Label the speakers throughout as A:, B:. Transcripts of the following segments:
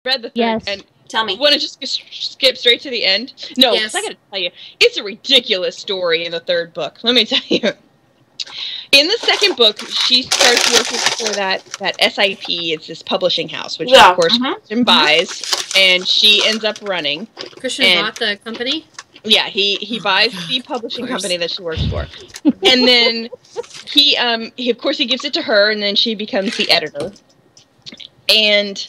A: read the third,
B: Yes.
A: and
C: Tell me.
A: Want to just skip straight to the end? No,
D: Yes.
A: I gotta tell you, it's a ridiculous story in the third book. Let me tell you. In the second book, she starts working for that SIP. It's this publishing house, which of course Christian buys, and she ends up running.
D: Christian bought the company?
A: Yeah, he buys the publishing company that she works for. And then he of course he gives it to her, and then she becomes the editor. And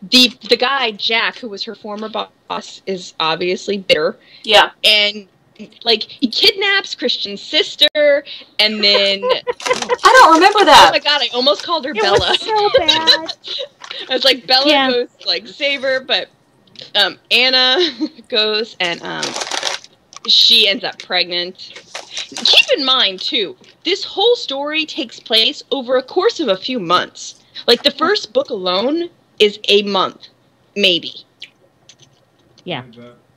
A: the guy, Jack, who was her former boss, is obviously bitter.
C: Yeah.
A: And like he kidnaps Christian's sister, and then
C: I don't remember that.
A: Oh my god, I almost called her
B: It
A: Bella.
B: was so bad.
A: I was like, Bella goes to, like, save her, but Anna goes and she ends up pregnant. Keep in mind too, this whole story takes place over a course of a few months. Like the first book alone is a month, maybe.
B: Yeah.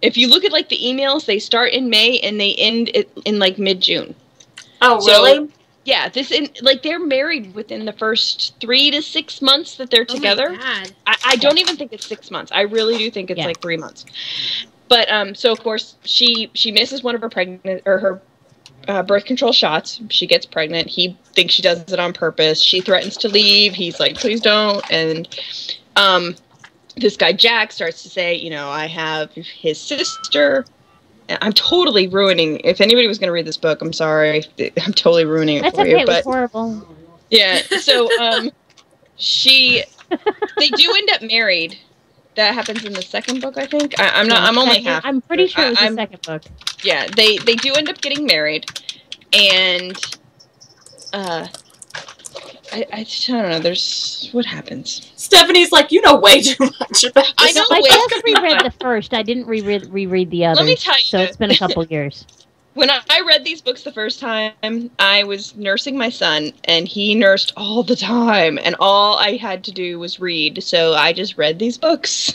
A: If you look at like the emails, they start in May and they end in like mid-June.
C: Oh, really?
A: Yeah, they're married within the first 3 to 6 months that they're together. I don't even think it's 6 months. I really do think it's like 3 months. But so of course she misses one of her birth control shots. She gets pregnant. He thinks she does it on purpose. She threatens to leave. He's like, please don't. And this guy Jack starts to say, you know, I have his sister. I'm totally ruining. If anybody was going to read this book, I'm sorry. I'm totally ruining it for you.
B: It was horrible.
A: Yeah. So they do end up married. That happens in the second book, I think. I'm only half.
B: I'm pretty sure it was the second book.
A: Yeah, they do end up getting married, and I don't know. There's what happens.
C: Stephanie's like, you know way too much about this.
A: I know.
B: I just reread the first. I didn't reread the others.
A: Let me tell you.
B: So it's been a couple years.
A: When I read these books the first time, I was nursing my son, and he nursed all the time, and all I had to do was read. So I just read these books,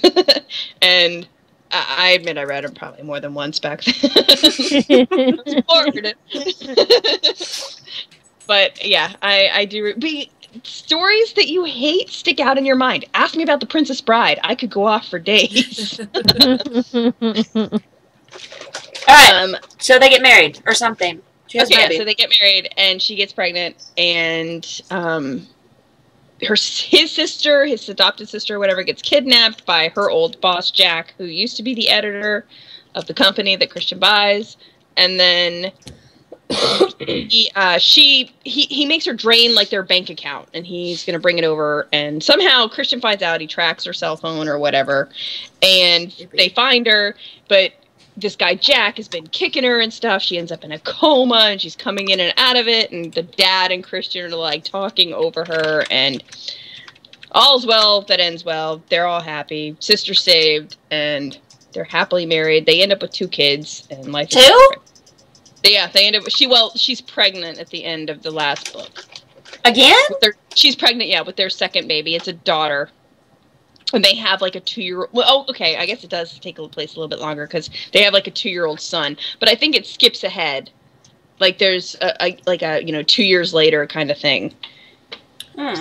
A: and I admit I read them probably more than once back then. It was hard. But yeah, I do. Stories that you hate stick out in your mind. Ask me about The Princess Bride. I could go off for days.
C: All right. So they get married or something.
A: Okay, so they get married, and she gets pregnant, and his adopted sister, whatever, gets kidnapped by her old boss Jack, who used to be the editor of the company that Christian buys, and then he makes her drain like their bank account, and he's gonna bring it over, and somehow Christian finds out. He tracks her cell phone or whatever, and they find her, but this guy Jack has been kicking her and stuff. She ends up in a coma, and she's coming in and out of it, and the dad and Christian are like talking over her, and all's well that ends well. They're all happy. Sister saved, and they're happily married. They end up with 2 kids, and life is perfect. Yeah, they end up. She's pregnant at the end of the last book.
C: Again?
A: She's pregnant, yeah, with their second baby. It's a daughter. And they have like a 2-year-old. Well, okay, I guess it does take place a little bit longer because they have like a 2-year-old son. But I think it skips ahead. Like there's a 2 years later kind of thing.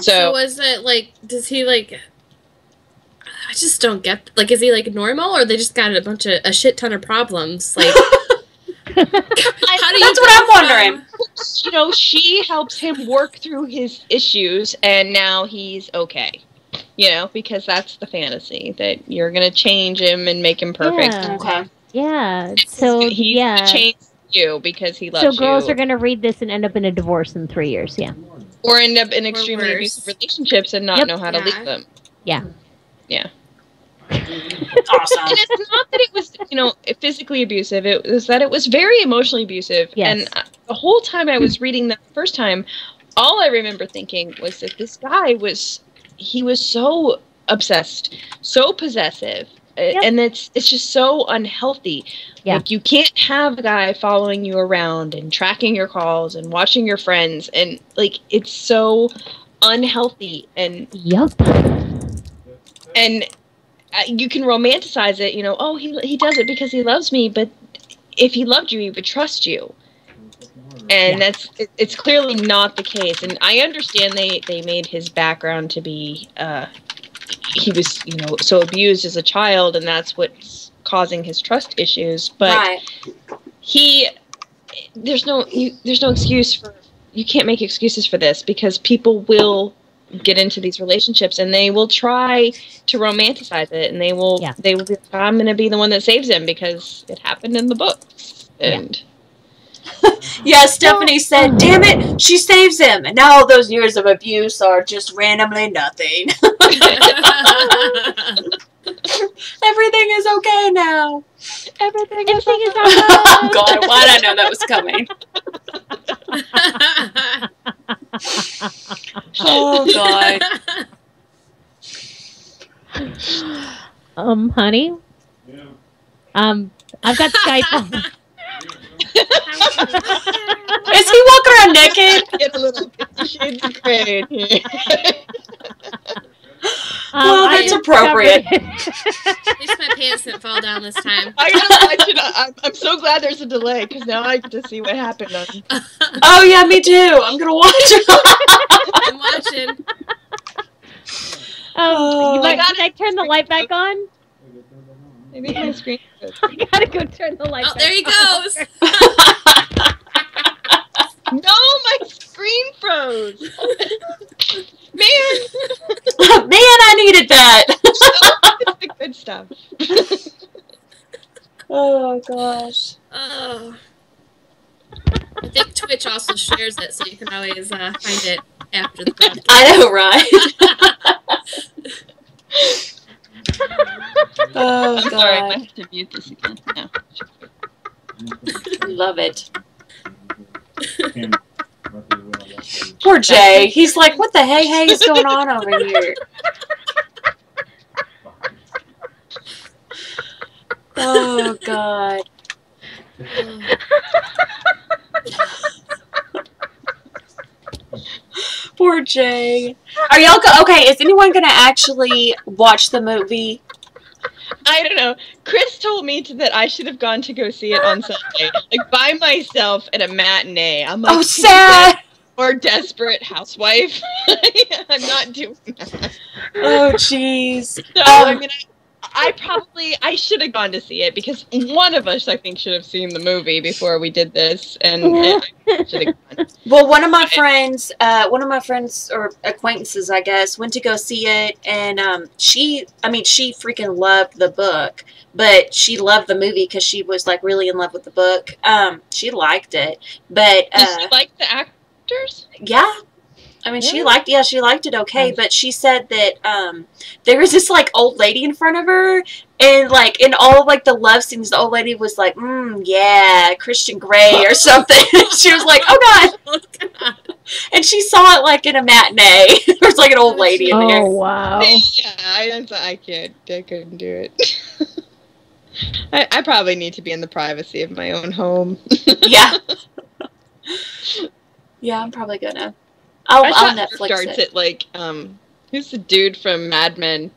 D: So was it like? Does he like? I just don't get. Like, is he like normal, or they just got a shit ton of problems? Like,
C: That's what I'm wondering.
A: You know, she helps him work through his issues, and now he's okay. You know, because that's the fantasy, that you're going to change him and make him perfect.
B: Yeah.
C: Okay.
B: Yeah. So,
A: he's gonna change you because he loves you.
B: So girls are going to read this and end up in a divorce in 3 years, yeah.
A: Or end up in extremely abusive relationships and not know how to leave them.
B: Yeah.
A: Yeah.
C: Awesome.
A: And it's not that it was, physically abusive. It was that it was very emotionally abusive.
B: Yes.
A: And the whole time I was reading that first time, all I remember thinking was that this guy was so obsessed, so possessive, and it's just so unhealthy. Yeah. Like, you can't have a guy following you around and tracking your calls and watching your friends, and like it's so unhealthy. And and you can romanticize it, oh, he does it because he loves me, but if he loved you, he would trust you. And it's clearly not the case. And I understand they made his background to be, he was, so abused as a child, and that's what's causing his trust issues. But there's no excuse for, you can't make excuses for this, because people will get into these relationships and they will try to romanticize it, and they will be like, I'm going to be the one that saves him because it happened in the books. And
C: yeah, Stephanie said, damn it, she saves him. And now all those years of abuse are just randomly nothing. Everything is okay now.
B: Everything is okay.
C: Oh, God, why did I know that was coming? Oh, God.
B: Honey? Yeah. I've got Skype on.
C: Is he walking around naked?
A: Get a little shades of gray in here.
C: Well, that's appropriate.
D: At least my pants didn't fall down this time.
A: I gotta watch it. I'm so glad there's a delay, because now I get to see what happened.
C: Oh, yeah, me too. I'm gonna watch it.
D: I'm watching.
B: Can I turn the light back on?
A: Maybe my screen.
B: I gotta go turn the light back on.
D: There he goes.
A: No, my screen froze. Man,
C: I needed that.
A: It's the good stuff.
C: Oh, gosh.
D: Oh. I think Twitch also shares it, so you can always find it after the broadcast.
C: I know, right? Oh, God.
A: Sorry, I have to mute this again. No.
C: Love it. Poor Jay. He's like, what the hey is going on over here? Oh, God. Poor Jay. Are y'all okay, is anyone gonna actually watch the movie?
A: I don't know. Chris told me that I should have gone to go see it on Sunday, like by myself at a matinee. I'm like,
C: oh, sad.
A: Or desperate housewife. I'm not doing that.
C: Oh, jeez.
A: So I mean, I should have gone to see it, because one of us, I think, should have seen the movie before we did this, and I should have gone.
C: Well, one of my friends or acquaintances, I guess, went to go see it, and she freaking loved the book, but she loved the movie because she was like really in love with the book. She liked it, but
A: did she like the actors?
C: Yeah. I mean, she liked it okay, but she said that there was this like old lady in front of her, and like in all of like the love scenes, the old lady was like, yeah, Christian Grey or something. She was like, oh God. And she saw it like in a matinee. There was like an old lady in there.
B: Oh wow.
A: Yeah, I couldn't do it. I probably need to be in the privacy of my own home.
C: Yeah. Yeah, I'm probably gonna. I'll Netflix
A: starts
C: it.
A: At like who's the dude from Mad Men?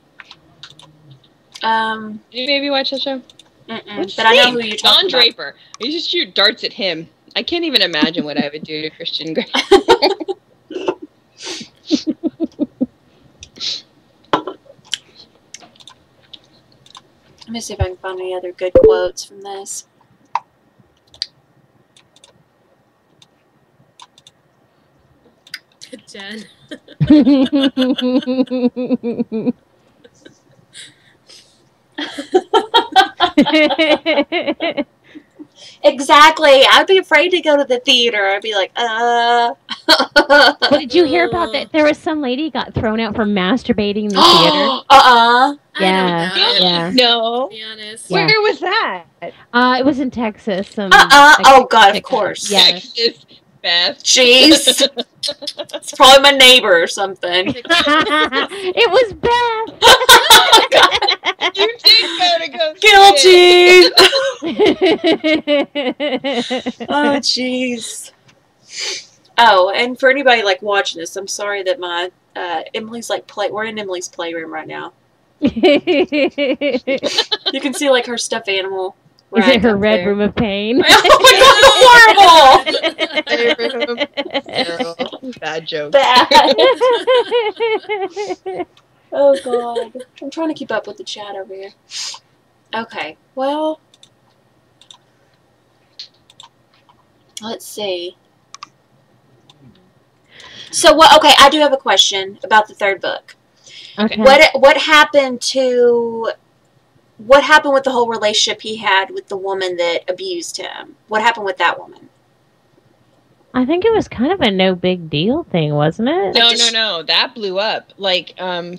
A: Did you maybe watch that show?
C: But I know who you're talking
A: Don Draper. You just shoot darts at him. I can't even imagine what I would do to Christian Grey.
C: Let me see if I can find any other good quotes from this.
D: Jen.
C: Exactly. I'd be afraid to go to the theater. I'd be like,
B: Well, did you hear about that? There was some lady got thrown out for masturbating in the theater. Yeah.
A: No.
D: To be honest.
B: Yeah.
A: Where was that?
B: It was in Texas.
C: Oh God, of course.
B: Yeah.
A: Texas, Beth.
C: Jeez. It's probably my neighbor or something.
B: It was Beth.
A: You did go to go
C: Guilty. Oh, jeez. Oh, and for anybody like watching this, I'm sorry that my Emily's like we're in Emily's playroom right now. You can see like her stuffed animal.
B: Is it her red room of pain?
C: Oh my God, horrible!
A: Bad joke.
C: Bad. Oh, God. I'm trying to keep up with the chat over here. Okay, well, let's see. So, okay, I do have a question about the third book.
B: Okay.
C: What happened with the whole relationship he had with the woman that abused him? What happened with that woman?
B: I think it was kind of a no big deal thing, wasn't it?
A: No. That blew up. Like, I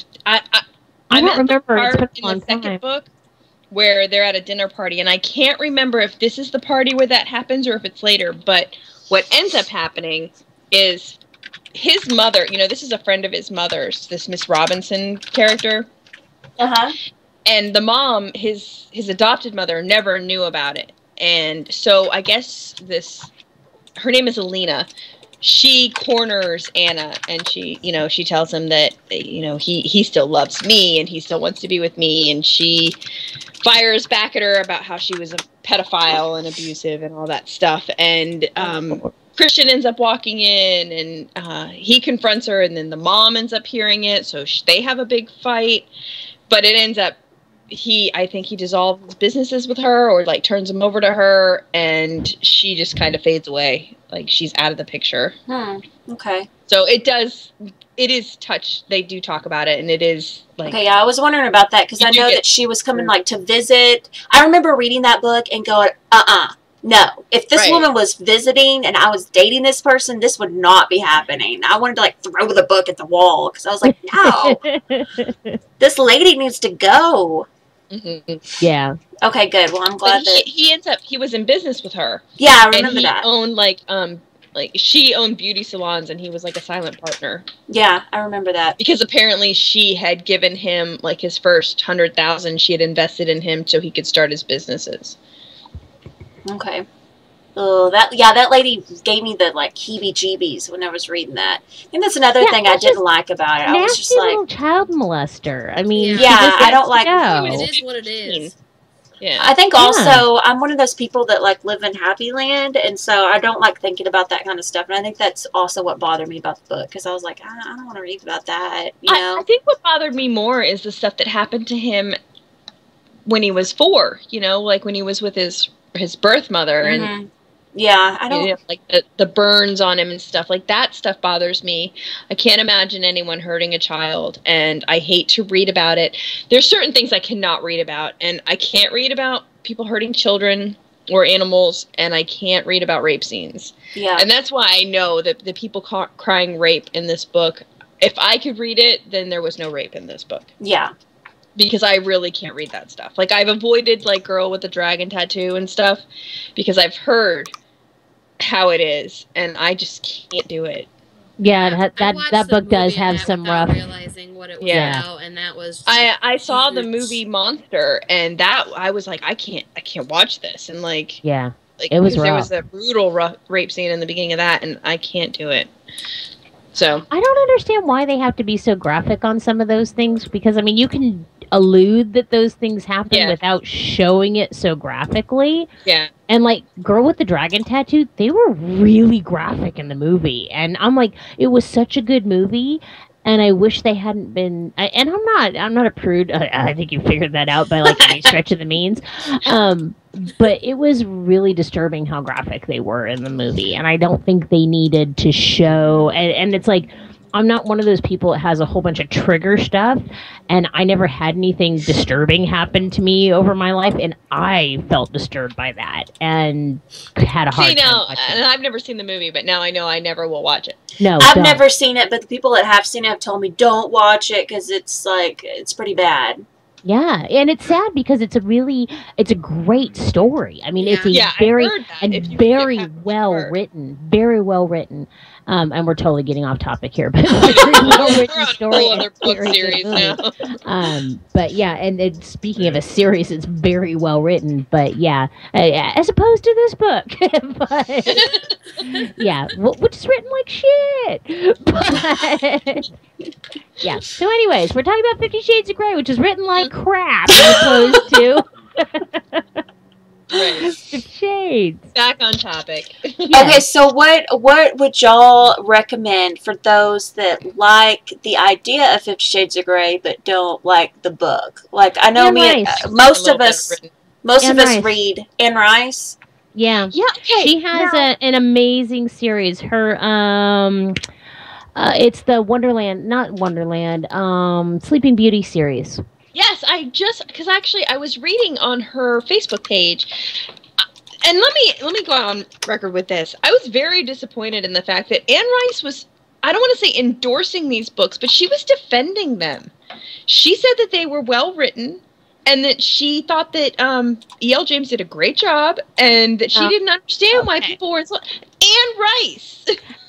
B: don't remember.
A: It's
B: been
A: in the second book where they're at a dinner party, and I can't remember if this is the party where that happens or if it's later. But what ends up happening is his mother. You know, this is a friend of his mother's. This Miss Robinson character. And the mom, his adopted mother, never knew about it, and so I guess her name is Alina. She corners Anna, and she tells him that, he still loves me and he still wants to be with me, and she fires back at her about how she was a pedophile and abusive and all that stuff. And Christian ends up walking in, and he confronts her, and then the mom ends up hearing it, so they have a big fight. But it ends up, I think he dissolves businesses with her, or like turns them over to her, and she just kind of fades away. Like, she's out of the picture.
C: Okay.
A: So it is touched. They do talk about it, and it is like.
C: Okay, yeah, I was wondering about that because I know that she was coming like to visit. I remember reading that book and going, no. If this woman was visiting and I was dating this person, this would not be happening. I wanted to like throw the book at the wall because I was like, no, this lady needs to go.
B: Yeah.
C: Okay, good. Well, I'm glad that
A: he was in business with her.
C: Yeah, I remember that.
A: Owned she owned beauty salons, and he was like a silent partner.
C: Yeah, I remember that.
A: Because apparently she had given him like his first 100,000. She had invested in him so he could start his businesses. Okay.
C: Oh, that lady gave me the like heebie-jeebies when I was reading that. I think that's another thing I didn't like about it. I was just like,
B: little child molester. I mean,
C: I don't like.
D: It is what it is.
C: Yeah. I think also I'm one of those people that like live in Happy Land, and so I don't like thinking about that kind of stuff. And I think that's also what bothered me about the book, because I was like, I don't want to read about that. You know?
A: I think what bothered me more is the stuff that happened to him when he was 4. You know, like when he was with his birth mother, and
C: I don't
A: like the burns on him and stuff. Like that stuff bothers me. I can't imagine anyone hurting a child, and I hate to read about it. There's certain things I cannot read about, and I can't read about people hurting children or animals, and I can't read about rape scenes. Yeah, and that's why I know that the people crying rape in this book, if I could read it, then there was no rape in this book. Yeah. Because I really can't read that stuff. Like, I've avoided, like, Girl with the Dragon Tattoo and stuff because I've heard how it is, and I just can't do it.
B: Yeah, that book does have some rough.
D: Realizing what it was about, and that was.
A: I saw the movie Monster, and that I was like, I can't watch this, and like.
B: Yeah.
A: Like,
B: it was rough.
A: There was a brutal rape scene in the beginning of that, and I can't do it. So
B: I don't understand why they have to be so graphic on some of those things, because I mean, you can allude that those things happen without showing it so graphically. Yeah. And like Girl with the Dragon Tattoo, they were really graphic in the movie, and I'm like, it was such a good movie. And I wish they hadn't been. And I'm not a prude. I think you figured that out by like any stretch of the means. But it was really disturbing how graphic they were in the movie, and I don't think they needed to show. And it's like, I'm not one of those people that has a whole bunch of trigger stuff, and I never had anything disturbing happen to me over my life, and I felt disturbed by that and had a hard time watching it.
A: And I've never seen the movie, but now I know I never will watch it.
B: No,
C: I've never seen it, but the people that have seen it have told me don't watch it because it's like it's pretty bad.
B: Yeah, and it's sad because it's a great story. I mean, it's a very well written. And we're totally getting off topic here, but very well written story.
A: Other book series now.
B: But yeah, and speaking of a series, it's very well written. But yeah, as opposed to this book. But yeah, which is written like shit. But yeah. So, anyways, we're talking about 50 Shades of Grey, which is written like crap, as opposed to.
A: Right.
B: Shades.
A: Back on topic.
C: Yeah. Okay, so what would y'all recommend for those that like the idea of 50 Shades of Grey but don't like the book? Like, I know most of us read Anne Rice.
B: Yeah.
A: Yeah. Okay.
B: She has an amazing series. Her it's the Sleeping Beauty series.
A: Yes, because actually I was reading on her Facebook page, and let me go on record with this. I was very disappointed in the fact that Anne Rice was, I don't want to say endorsing these books, but she was defending them. She said that they were well written, and that she thought that E.L. James did a great job, and that she didn't understand why people were Anne Rice.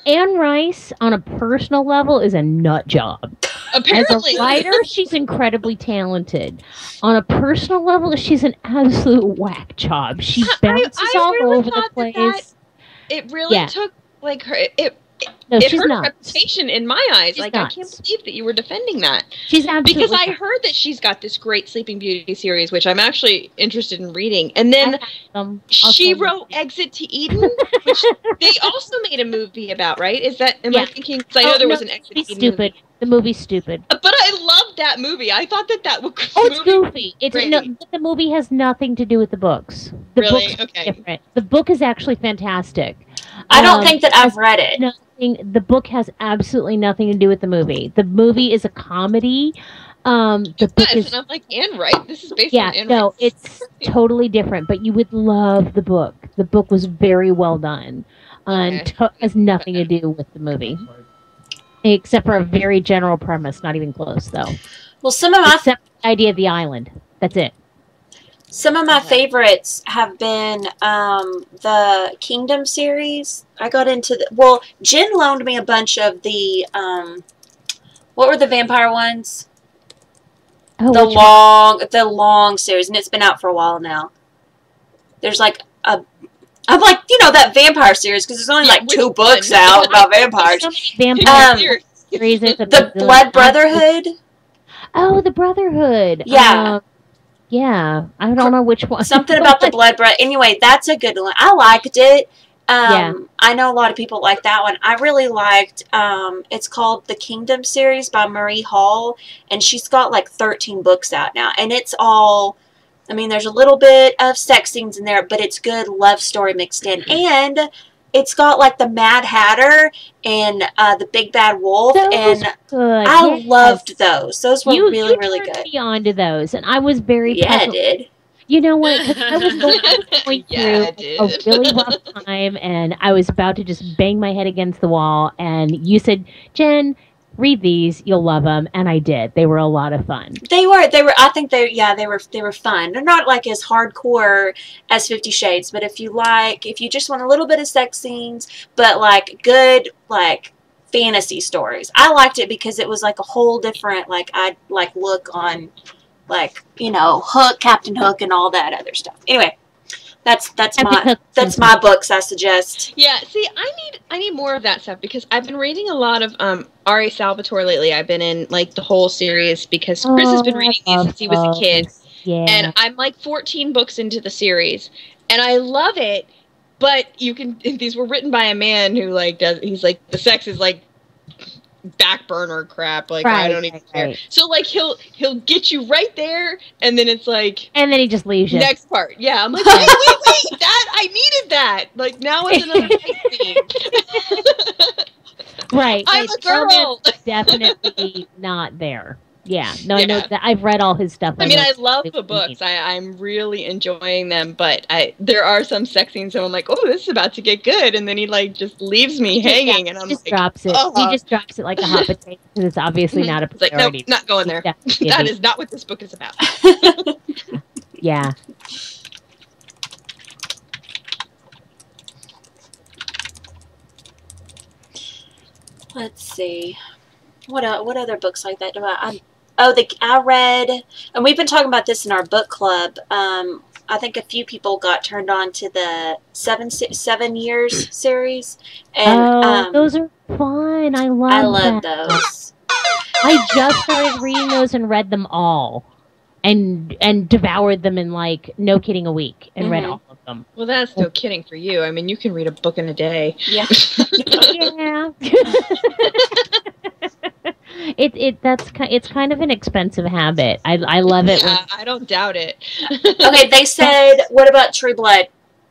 B: Anne Rice, on a personal level, is a nut job.
A: Apparently.
B: As a writer, she's incredibly talented. On a personal level, she's an absolute whack job. She bounces all really over the place.
A: It really took like her.
B: No,
A: it
B: she's
A: hurt
B: not.
A: her reputation in my eyes.
B: She's
A: like,
B: nuts.
A: I can't believe that you were defending that.
B: She's absolutely
A: because I heard that she's got this great Sleeping Beauty series, which I'm actually interested in reading. And then she wrote Exit to Eden, which they also made a movie about, right? Is that, am I thinking? Because I know there was an Exit to Eden
B: stupid.
A: movie.
B: The movie's stupid.
A: But I loved that movie. I thought that was
B: it's goofy. The movie has nothing to do with the books. The
A: really?
B: Book's
A: Okay.
B: different. The book is actually fantastic.
C: I don't think that I've read it.
B: The book has absolutely nothing to do with the movie. The movie is a comedy. The book is.
A: And I'm like, Anne Rice? This is based on Anne Rice.
B: It's totally different, but you would love the book. The book was very well done. And has nothing to do with the movie. Except for a very general premise, not even close, though.
C: Well, except
B: the idea of the island. That's it.
C: Some of my favorites have been the Kingdom series. I got into Jen loaned me a bunch of the what were the vampire ones?
B: Oh,
C: the long series, and it's been out for a while now. There's like I'm like, that vampire series, because there's only like 2 books out about vampires. The Blood Brotherhood.
B: Oh, the Brotherhood.
C: Yeah.
B: Yeah. I don't know which one.
C: Something about the Blood Brother. Anyway, that's a good one. I liked it. I know a lot of people like that one. I really liked, it's called the Kingdom series by Marie Hall, and she's got like 13 books out now, and it's all... I mean, there's a little bit of sex scenes in there, but it's good love story mixed in. And it's got, like, the Mad Hatter and the Big Bad Wolf.
B: Those good.
C: I loved those. Those were really, really good.
B: You turned me on to those, and I was very
C: puzzled. I did.
B: You know what? Because I was going through a really rough time, and I was about to just bang my head against the wall, and you said, Jen... read these, you'll love them, and I did. They were a lot of fun.
C: They were. I think they were fun. They're not like as hardcore as 50 Shades, but if you just want a little bit of sex scenes, but like good like fantasy stories. I liked it because it was like a whole different look on Hook, Captain Hook, and all that other stuff. Anyway. That's my books I suggest.
A: Yeah, see, I need more of that stuff because I've been reading a lot of R.A. Salvatore lately. I've been in like the whole series because Chris has been reading these since he was a kid.
B: Yeah.
A: And I'm like 14 books into the series. And I love it, but these were written by a man who he's like the sex is like back burner crap, like I don't even care. So like he'll get you right there, and then it's like,
B: and then he just leaves you.
A: Next part, yeah. I'm like, wait, that I needed that. Like now it's another thing.
B: Right,
A: I'm a girl.
B: Definitely not there. Yeah, no, I know that. I've read all his stuff.
A: I mean, I love the books. I'm really enjoying them, but there are some sex scenes, so I'm like, oh, this is about to get good, and then he just leaves me hanging, and I'm
B: just drops it. He just drops it like a hot potato because it's obviously not a priority.
A: Like, nope, not going there. That is not what this book is about.
B: Yeah.
C: Let's see. What other books like that do I read, and we've been talking about this in our book club. I think a few people got turned on to the 7 Years series, and
B: those are fun. I love
C: those.
B: I just started reading those and read them all, and devoured them in no kidding a week, and read all of them.
A: Well, that's no kidding for you. I mean, you can read a book in a day.
C: Yeah.
B: Yeah. It's kind of an expensive habit. I love it.
A: Yeah, I don't doubt it.
C: Okay, they said, what about True Blood?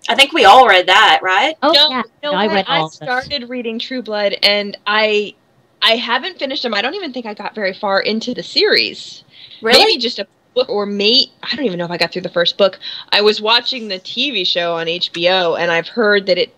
C: I think we all read that, right?
B: Oh,
A: no,
B: yeah.
A: No, I started reading True Blood, and I haven't finished them. I don't even think I got very far into the series.
C: Really?
A: Maybe just a book, or I don't even know if I got through the first book. I was watching the TV show on HBO, and I've heard that it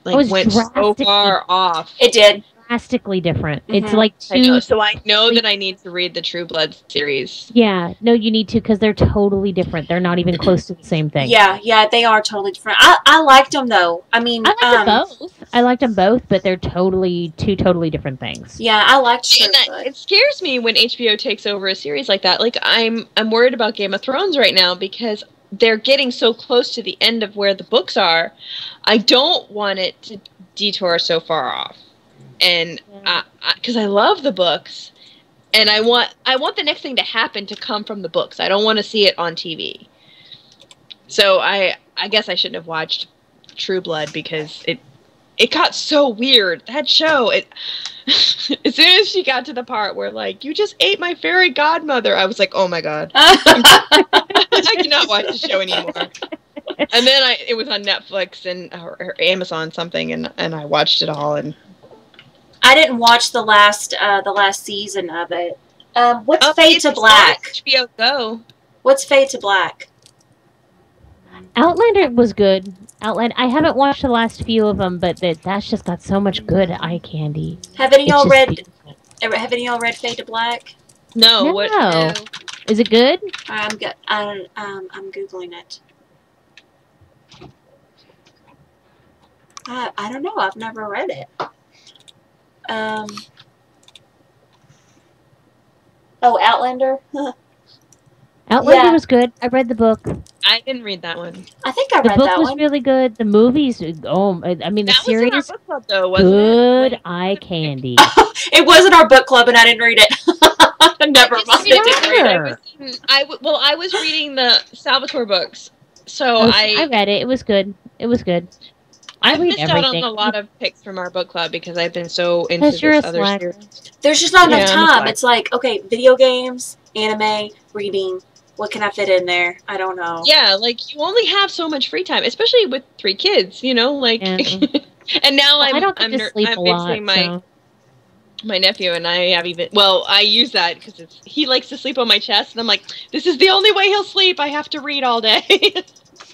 A: went so far off.
C: It did.
B: Drastically different.
C: Mm-hmm.
B: It's like
A: so I know that I need to read the True Blood series.
B: Yeah, no, you need to, because they're totally different. They're not even close to the same thing.
C: Yeah, they are totally different. I liked them though. I mean,
B: I liked them both. I liked them both, but they're two totally different things.
C: Yeah, I liked True Blood.
A: It scares me when HBO takes over a series like that. Like I'm worried about Game of Thrones right now because they're getting so close to the end of where the books are. I don't want it to detour so far off. And because I love the books, and I want the next thing to happen to come from the books. I don't want to see it on TV. So I guess I shouldn't have watched True Blood because it got so weird. That show, as soon as she got to the part where like you just ate my fairy godmother, I was like, oh my god, I cannot watch the show anymore. And then it was on Netflix or Amazon something, and I watched it all and.
C: I didn't watch the last season of it. What's Fade to Black?
A: HBO Go.
C: What's Fade to Black?
B: Outlander was good. I haven't watched the last few of them, but that's just got so much good eye candy.
C: Have any of y'all read Fade to Black?
A: No.
B: No.
A: What?
B: Is it good?
C: I'm googling it. I don't know. I've never read it. Outlander?
B: Outlander was good. I read the book.
A: I didn't read that one.
C: I think I read that one.
B: The book was really good. The movies, I mean, the series.
A: That was in our book club, though, wasn't
B: good
A: it?
B: Eye candy.
C: It wasn't our book club, and I didn't read it. Never mind.
A: I was reading the Salvatore books, so
B: I read it. It was good. It was good.
A: I've missed out on a lot of picks from our book club because I've been so into this other series.
C: There's just not enough time. It's like, okay, video games, anime, reading. What can I fit in there? I don't know.
A: Yeah, like you only have so much free time, especially with 3 kids. You know, like. And now I'm basically my nephew and I have I use that because he likes to sleep on my chest, and I'm like, this is the only way he'll sleep. I have to read all day.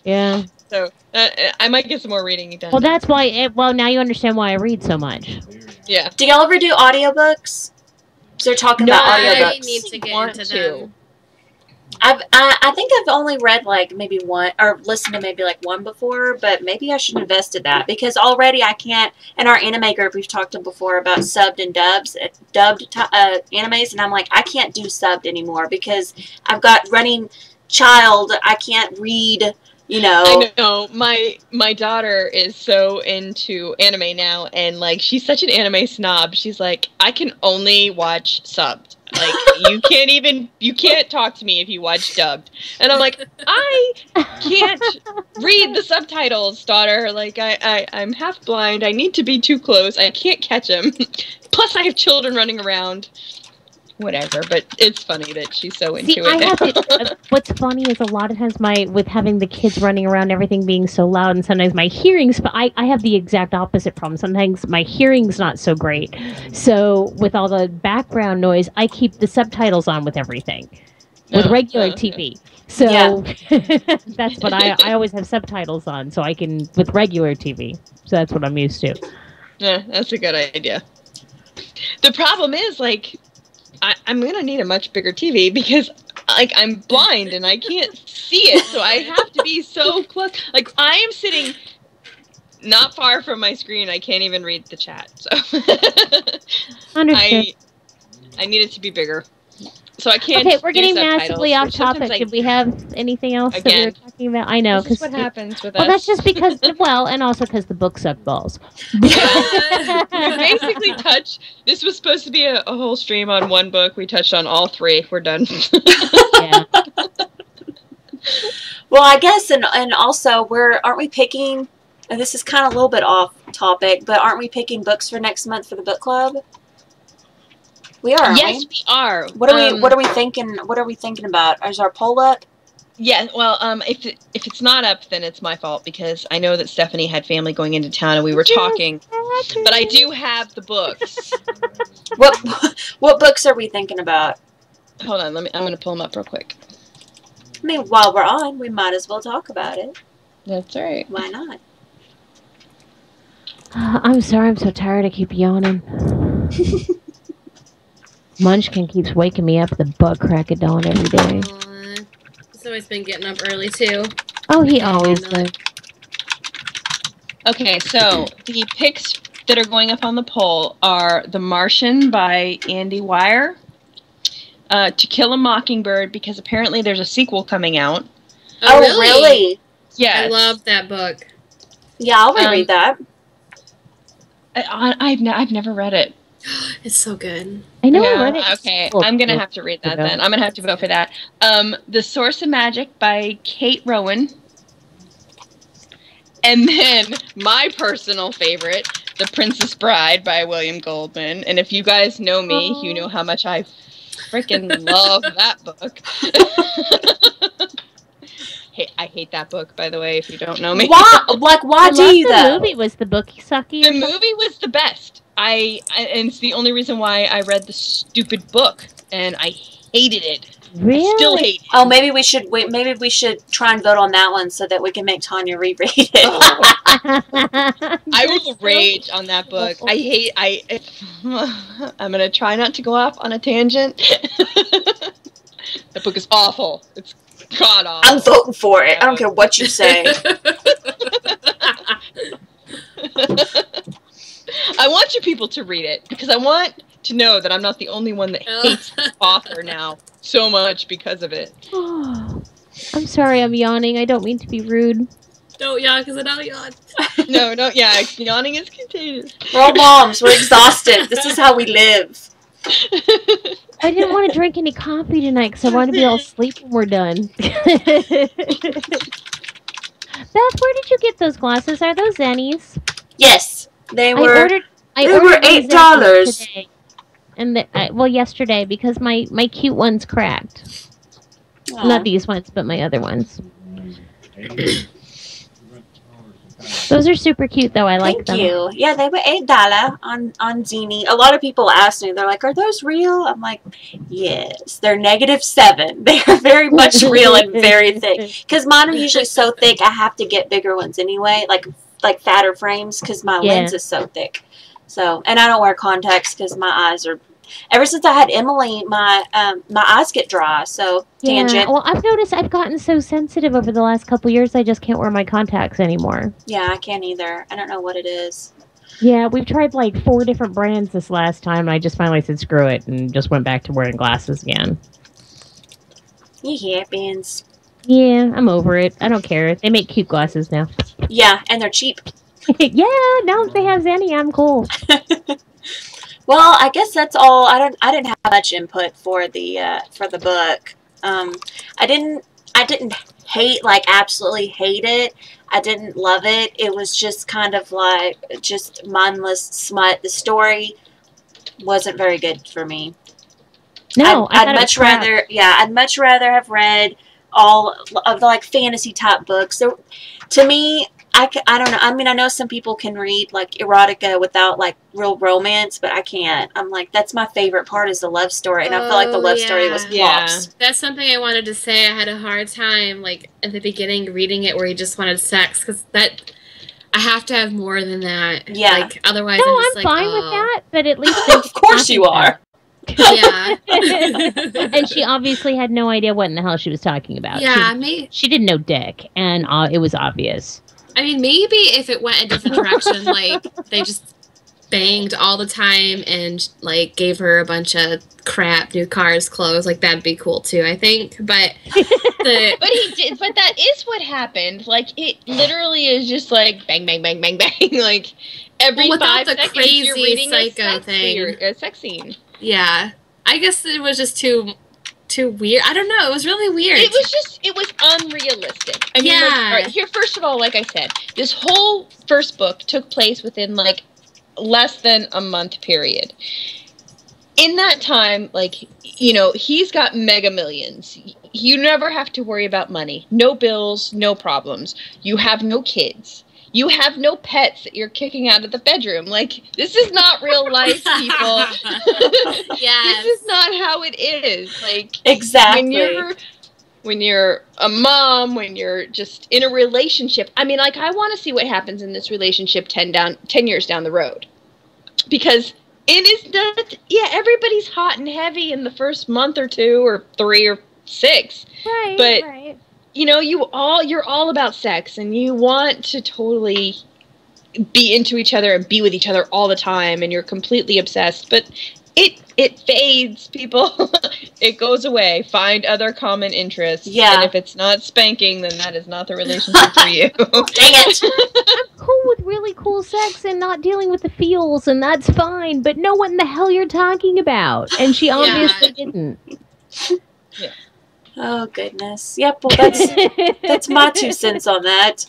B: Yeah.
A: So I might get some more reading done.
B: Well, that's why. Now you understand why I read so much.
A: Yeah.
C: Do y'all ever do audiobooks? They're talking about audiobooks.
D: I need to get into them.
C: I think I've only read like maybe one or listened to maybe like one before, but maybe I should invest in that because already I can't. In our anime group, we've talked before about subbed and dubbed animes, and I'm like, I can't do subbed anymore because I've got running child. I can't read. You know.
A: I know. My daughter is so into anime now, and like she's such an anime snob. She's like, I can only watch subbed. Like you can't talk to me if you watch dubbed. And I'm like, I can't read the subtitles, daughter. Like I'm half blind. I need to be too close. I can't catch them. Plus I have children running around. Whatever, but it's funny that she's so into it.
B: What's funny is a lot of times with having the kids running around, everything being so loud, and sometimes my hearing's. I have the exact opposite problem. Sometimes my hearing's not so great. So with all the background noise, I keep the subtitles on with everything, with regular TV. So that's what I always have subtitles on, so I can with regular TV. So that's what I'm used to.
A: Yeah, that's a good idea. The problem is like. I'm going to need a much bigger TV because, like, I'm blind and I can't see it, so I have to be so close. Like, I am sitting not far from my screen. I can't even read the chat, so
B: Understood.
A: I need it to be bigger. So I can't.
B: Okay, we're getting massively off topic. Did we have anything else that we were talking about? I know.
A: This is what happens with us.
B: Well, that's just because, and also because the book sucked balls.
A: We basically this was supposed to be a whole stream on one book. We touched on all 3. We're done.
B: Yeah.
C: Well, I guess, and also, aren't we picking, and this is kind of a little bit off topic, but aren't we picking books for next month for the book club? We are, aren't
A: yes, we are.
C: What are we thinking? What are we thinking about? Is our poll up?
A: Yeah, well, if it's not up, then it's my fault, because I know that Stephanie had family going into town and we were talking. But I do have the books.
C: What books are we thinking about?
A: Hold on, I'm going to pull them up real quick.
C: I mean, while we're on, we might as well talk about it.
A: That's right.
C: Why not?
B: I'm sorry, I'm so tired. I keep yawning. Munchkin keeps waking me up at the butt crack of dawn every day.
D: He's always been getting up early, too.
B: Oh, he always does.
A: Okay, so the picks that are going up on the poll are The Martian by Andy Weir, To Kill a Mockingbird, because apparently there's a sequel coming out.
C: Oh, really?
A: Yeah.
D: I love that book.
C: Yeah, I'll reread that.
A: I've never read it.
D: It's so good.
B: I know I read it.
A: Okay, I'm going to have to read that then. I'm going to have to vote for that. The Source of Magic by Kate Rowan. And then my personal favorite, The Princess Bride by William Goldman. And if you guys know me, you know how much I freaking love that book. I hate that book, by the way, if you don't know me.
C: Why? Why do you, though?
B: The movie was the book sucky.
A: The movie was the best. And it's the only reason why I read the stupid book, and I hated it.
B: Really?
A: I still hate it.
C: Oh, maybe we should try and vote on that one so that we can make Tanya reread it.
A: I will rage on that book. I'm gonna try not to go off on a tangent. That book is awful. It's god awful.
C: I'm voting for it. I don't care what you say.
A: I want you people to read it, because I want to know that I'm not the only one that hates the author now so much because of it.
B: I'm sorry, I'm yawning. I don't mean to be rude.
D: Don't yawn, because I don't yawn.
A: No, yeah, yawning is contagious.
C: We're all moms. We're exhausted. This is how we live.
B: I didn't want to drink any coffee tonight because I wanted to be all asleep when we're done. Beth, where did you get those glasses? Are those Zennies?
C: Yes, they were.
B: I
C: ordered
B: were
C: $8.
B: Today, and yesterday, because my cute one's cracked. Aww. Not these ones, but my other ones. Those are super cute, though. I like them.
C: Thank you. Yeah, they were $8 on Zini. A lot of people ask me, they're like, "Are those real?" I'm like, "Yes, they're -7. They are very much real and very thick. Because mine are usually so thick, I have to get bigger ones anyway, like fatter frames, because my lens is so thick. So, and I don't wear contacts because my eyes are. Ever since I had Emily, my eyes get dry. So tangent.
B: Well, I've noticed I've gotten so sensitive over the last couple years. I just can't wear my contacts anymore.
C: Yeah, I can't either. I don't know what it is.
B: Yeah, we've tried like 4 different brands this last time, and I just finally said screw it and just went back to wearing glasses again.
C: You happens.
B: Yeah, I'm over it. I don't care. They make cute glasses now.
C: Yeah, and they're cheap.
B: Yeah, now that they have Zenny, I'm cool.
C: Well, I guess that's all. I didn't have much input for the book. I didn't absolutely hate it. I didn't love it. It was just kind of like just mindless smut. The story wasn't very good for me.
B: No,
C: I'd much rather have read all of the like fantasy type books. So, to me, I don't know. I mean, I know some people can read like erotica without like real romance, but I can't. I'm like, that's my favorite part is the love story, and I felt like the love story was flops.
D: That's something I wanted to say. I had a hard time like at the beginning reading it where he just wanted sex, because that I have to have more than that.
C: Yeah.
D: Like otherwise,
B: I'm fine with that. But at least
C: of course you are.
D: Yeah.
B: And she obviously had no idea what in the hell she was talking about.
D: Yeah,
B: she didn't know dick, and it was obvious.
D: I mean, maybe if it went a different direction, like they just banged all the time and like gave her a bunch of crap, new cars, clothes, like that'd be cool too, I think. But
A: but that is what happened. Like it literally is just like bang, bang, bang, bang, bang. Like every 5 seconds you're reading
D: psycho
A: a sex scene.
D: Yeah, I guess it was just too too weird. I don't know. It was really weird.
A: It was unrealistic. I mean, like, all right, here, first of all, like I said, this whole first book took place within, like, less than a month period. In that time, like, you know, he's got mega millions. You never have to worry about money. No bills, no problems. You have no kids. You have no pets that you're kicking out of the bedroom. Like, this is not real life, people.
D: Yes.
A: This is not how it is. Like,
C: exactly.
A: When you're a mom, when you're just in a relationship. I mean, like, I want to see what happens in this relationship 10 years down the road. Because it is not, everybody's hot and heavy in the first month or 2 or 3 or 6.
B: Right,
A: but,
B: right.
A: You know, you're all about sex, and you want to totally be into each other and be with each other all the time, and you're completely obsessed. But it fades, people. It goes away. Find other common interests.
C: Yeah.
A: And if it's not spanking, then that is not the relationship for you.
C: Dang it.
B: I'm cool with really cool sex and not dealing with the feels, and that's fine. But know what in the hell you're talking about. And she obviously didn't.
A: Yeah.
C: Oh, goodness. Yep, well, that's my 2 cents on that.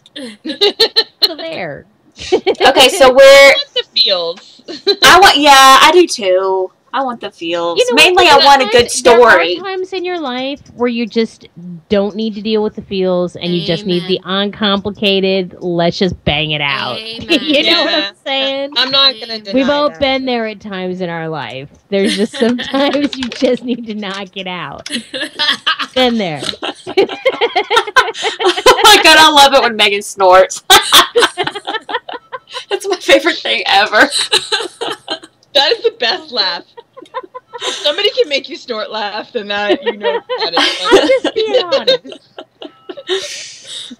B: So there.
C: Okay, so we're...
A: I want the feels.
C: I do too. I want the feels.
B: You know
C: Mainly, I want a good story.
B: There are times in your life where you just don't need to deal with the feels, and you just need the uncomplicated, let's just bang it out. You know what I'm saying?
A: I'm not going to deny
B: We've all
A: that.
B: been there at times in our life. There's just sometimes you just need to knock it out. Been there.
C: Oh my god, I love it when Megan snorts. That's my favorite thing ever.
A: That is the best laugh. If somebody can make you snort laugh, then that, you know, that is
B: I'm just being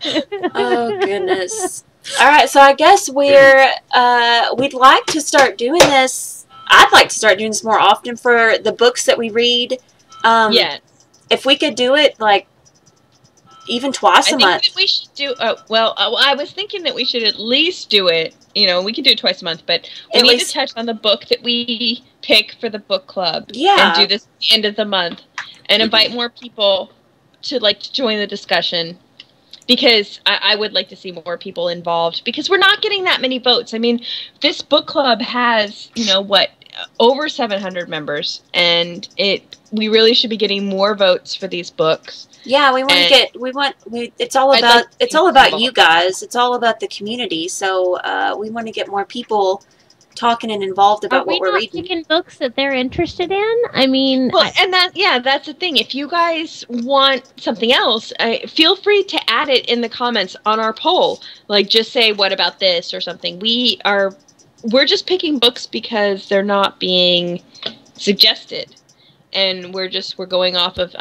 B: honest.
C: Oh, goodness. Alright, so I guess we'd like to start doing this. I'd like to start doing this more often for the books that we read.
A: Yes.
C: If we could do it, like, even twice a month.
A: I think that we should do, I was thinking that we should at least do it, you know, we could do it twice a month, but we need to touch on the book that we pick for the book club.
C: Yeah.
A: And do this at the end of the month. And invite more people to join the discussion. Because I would like to see more people involved. Because we're not getting that many votes. I mean, this book club has, you know, over 700 members. And we really should be getting more votes for these books.
C: Yeah, it's all about you guys. It's all about the community. So we want to get more people talking and involved about what we're reading.
B: Are we not picking books that they're interested in? I mean...
A: Well, that's the thing. If you guys want something else, feel free to add it in the comments on our poll. Like, just say, what about this or something. We're just picking books because they're not being suggested. And we're going off of,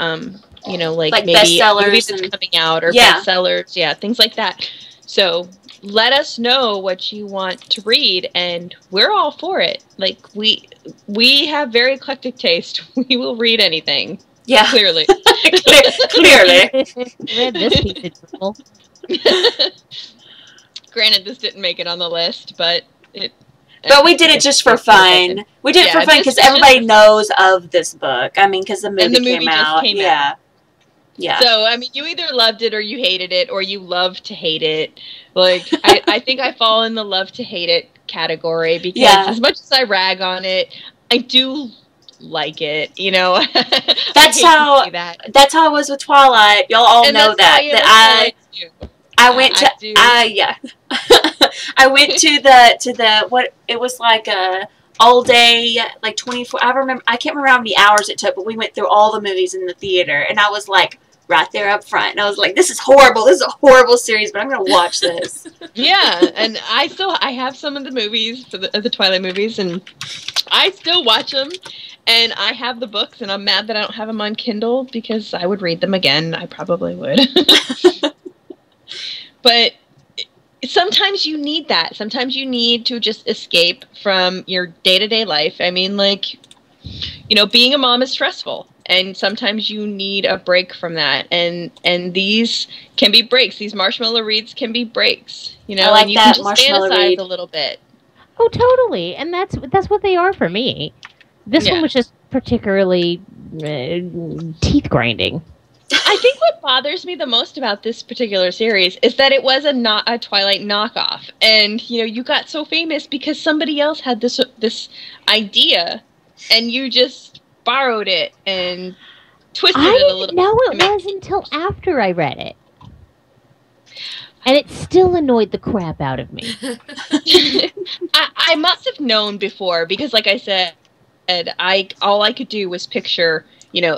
A: you know, like maybe
C: bestsellers
A: movies that's coming out or bestsellers, things like that. So let us know what you want to read, and we're all for it. Like, we have very eclectic taste. We will read anything.
C: Yeah,
A: clearly.
C: Clearly.
B: Read this piece of trouble.
A: Granted, this didn't make it on the list, but
C: we did it just for fun. We did it for fun because everybody knows of this book. I mean, because the movie came out. Yeah.
A: So, I mean, you either loved it or you hated it, or you love to hate it. Like, I think I fall in the love to hate it category because as much as I rag on it, I do like it, you know.
C: That's how I was with Twilight. Y'all all know that I went to I went to the what it was like a all day, like 24. I can't remember how many hours it took, but we went through all the movies in the theater, and I was like right there up front, and I was like, this is horrible. This is a horrible series, but I'm gonna watch this.
A: Yeah, and I have some of the movies for the Twilight movies, and I still watch them. And I have the books, and I'm mad that I don't have them on Kindle because I would read them again. I probably would. But sometimes you need that. Sometimes you need to just escape from your day-to-day life. I mean, like, you know, being a mom is stressful. And sometimes you need a break from that. And these can be breaks. These marshmallow reads can be breaks. You know, and you can just fantasize a little bit.
B: Oh, totally. And that's what they are for me. This one was just particularly teeth grinding.
A: I think what bothers me the most about this particular series is that it was a Twilight knockoff, and you got so famous because somebody else had this idea, and you just borrowed it and twisted it a little.
B: I didn't know it was until after I read it, and it still annoyed the crap out of me.
A: I must have known before because, like I said, all I could do was picture.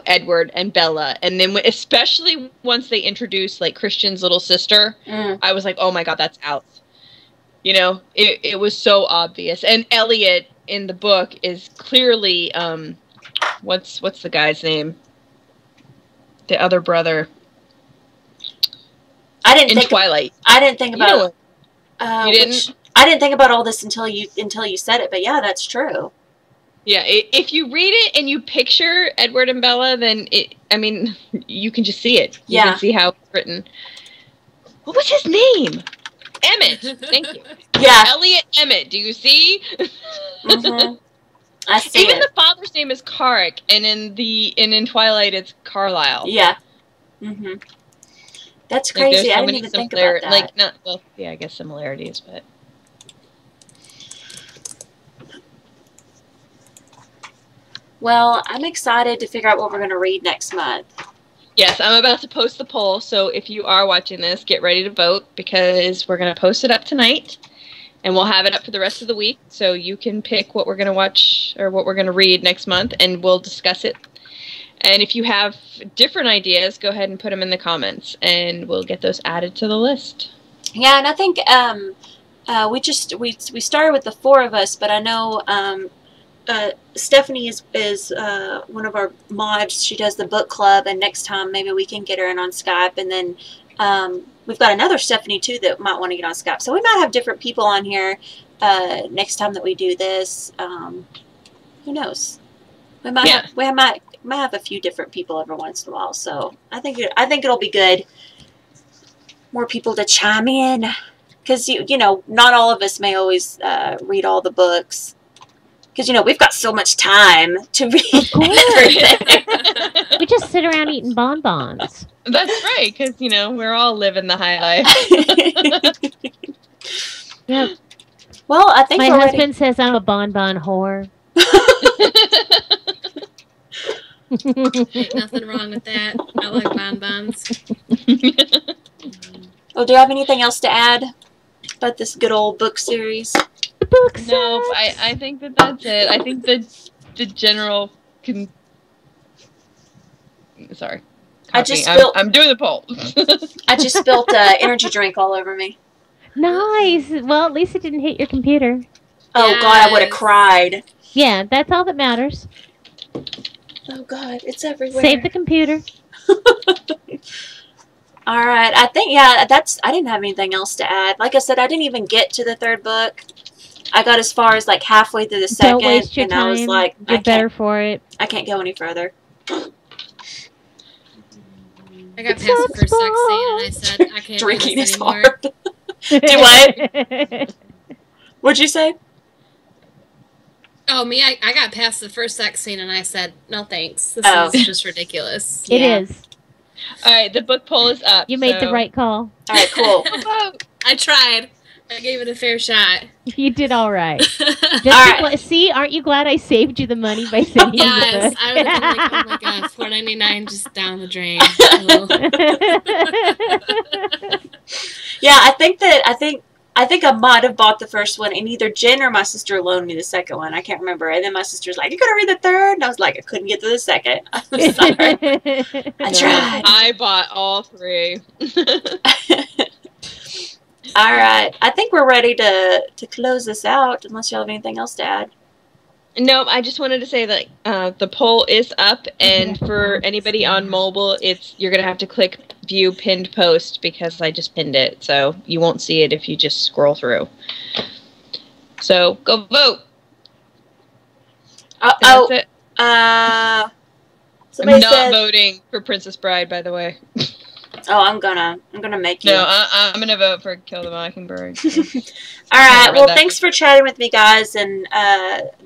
A: Edward and Bella. And then especially once they introduced like Christian's little sister, I was like, oh my God, that's out. It was so obvious. And Elliot in the book is clearly, what's the guy's name? The other brother. Twilight.
C: I didn't think about
A: you didn't?
C: I didn't think about all this until you said it, but yeah, that's true.
A: Yeah, if you read it and you picture Edward and Bella, then you can just see it. You can see how it's written. What was his name? Emmett. Thank you.
C: Yeah.
A: Elliot Emmett. Do you see?
C: Mm-hmm. I see.
A: Even the father's name is Carrick, and in Twilight it's Carlisle.
C: Yeah. Mm-hmm. That's crazy.
A: So
C: I didn't even think about that.
A: I guess similarities, but.
C: Well, I'm excited to figure out what we're going to read next month.
A: Yes, I'm about to post the poll, so if you are watching this, get ready to vote, because we're going to post it up tonight, and we'll have it up for the rest of the week, so you can pick what we're going to watch, or what we're going to read next month, and we'll discuss it. And if you have different ideas, go ahead and put them in the comments, and we'll get those added to the list.
C: Yeah, and I think we started with the 4 of us, but I know... Stephanie is one of our mods. She does the book club, and next time maybe we can get her in on Skype. And then we've got another Stephanie too that might want to get on Skype. So we might have different people on here next time that we do this. Who knows? We might have a few different people every once in a while. So I think it'll be good. More people to chime in, because not all of us may always read all the books. Because, we've got so much time to read everything.
B: We just sit around eating bonbons.
A: That's right, because, we're all living the high life.
B: Yep.
C: Well, I think
B: my husband says I'm a bonbon whore.
D: Ain't nothing wrong with that. I like bonbons.
C: Oh, do you have anything else to add about this good old book series?
A: Nope, I think that's it. I think the general sorry. I'm doing the poll.
C: I just spilled energy drink all over me.
B: Nice. Well, at least it didn't hit your computer.
C: Oh, yes. God, I would have cried.
B: Yeah, that's all that matters.
C: Oh, God, it's everywhere.
B: Save the computer.
C: All right, I think, I didn't have anything else to add. Like I said, I didn't even get to the 3rd book. I got as far as like halfway through the 2nd.
B: Don't waste your time.
C: I was like,
B: you're better for it.
C: I can't go any further.
D: I got past the first sex scene and I said, I can't
C: drinking
D: do this
C: is
D: anymore.
C: hard. Do what? What'd you say?
D: Oh, me, I got past the first sex scene and I said, no thanks. This is just ridiculous.
B: It is.
A: All right, the book poll is up.
B: You made the right call.
C: All right, cool.
D: I tried. I gave it a fair shot.
B: You did all right. See, aren't you glad I saved you the money by sending you the book?
D: I would have been like, oh my God, $4.99 just down the drain.
C: Yeah, I think I might have bought the first one, and either Jen or my sister loaned me the second one. I can't remember. And then my sister's like, "You gotta read the 3rd," and I was like, "I couldn't get to the 2nd." I'm sorry. I tried.
A: I bought all 3.
C: All right, I think we're ready to close this out, unless y'all have anything else to add.
A: No, I just wanted to say that the poll is up, and for anybody on mobile, you're gonna have to click view pinned post because I just pinned it, so you won't see it if you just scroll through. So go vote.
C: That's it.
A: I'm not voting for Princess Bride, by the way.
C: Oh, I'm gonna make you.
A: No, I'm gonna vote for Kill the Mockingbird.
C: All right. Well, thanks for chatting with me, guys, and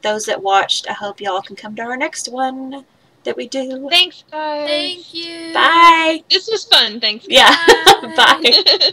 C: those that watched. I hope y'all can come to our next one. that we do.
A: Thanks, guys.
D: Thank you.
C: Bye.
A: This was fun. Thanks.
C: Yeah.
D: Bye.
C: Bye.